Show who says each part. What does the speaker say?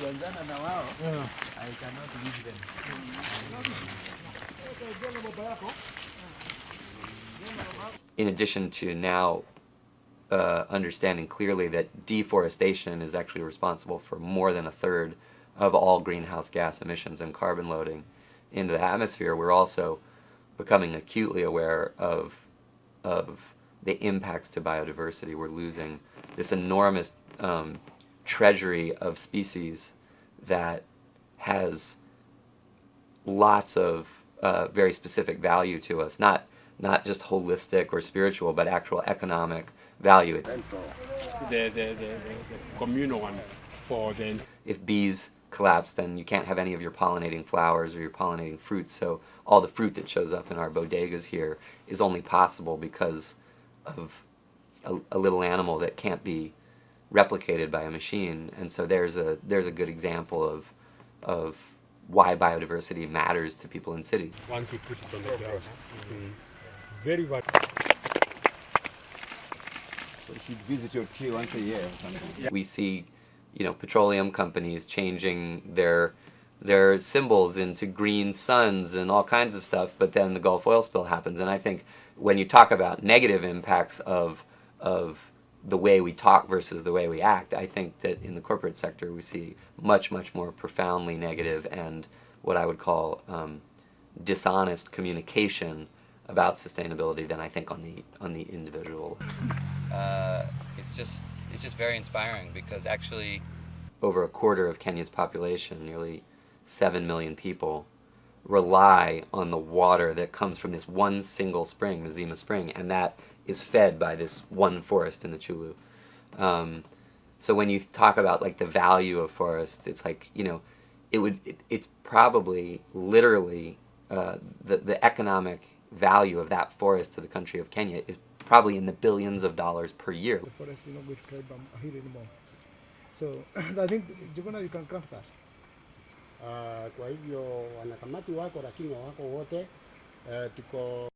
Speaker 1: I cannot leave them.
Speaker 2: In addition to now understanding clearly that deforestation is actually responsible for more than a third of all greenhouse gas emissions and carbon loading into the atmosphere, we're also becoming acutely aware of the impacts to biodiversity. We're losing this enormous treasury of species that has lots of very specific value to us, not just holistic or spiritual, but actual economic value.
Speaker 3: The communal one for the...
Speaker 2: If bees collapse, then you can't have any of your pollinating flowers or your pollinating fruits, so all the fruit that shows up in our bodegas here is only possible because of a little animal that can't be replicated by a machine. And so there's a good example of why biodiversity matters to people in cities.
Speaker 3: Want to put it on the ground. Very bad.
Speaker 1: So you should visit your tree once a year or something.
Speaker 2: We see, petroleum companies changing their symbols into green suns and all kinds of stuff, but then the Gulf oil spill happens. And I think when you talk about negative impacts of the way we talk versus the way we act, I think that in the corporate sector we see much more profoundly negative and what I would call dishonest communication about sustainability than I think on the individual. It's just very inspiring because actually over a quarter of Kenya's population, nearly 7 million people, rely on the water that comes from this one single spring, the Zima Spring, and that is fed by this one forest in the Chulu. So when you talk about like the value of forests, it's like, it's probably literally the economic value of that forest to the country of Kenya is probably in the billions of dollars per year.
Speaker 4: The forest will not be destroyed here anymore. So I think you can craft that.
Speaker 5: Kwa hivyo wanakamati wako lakini wako wote tuko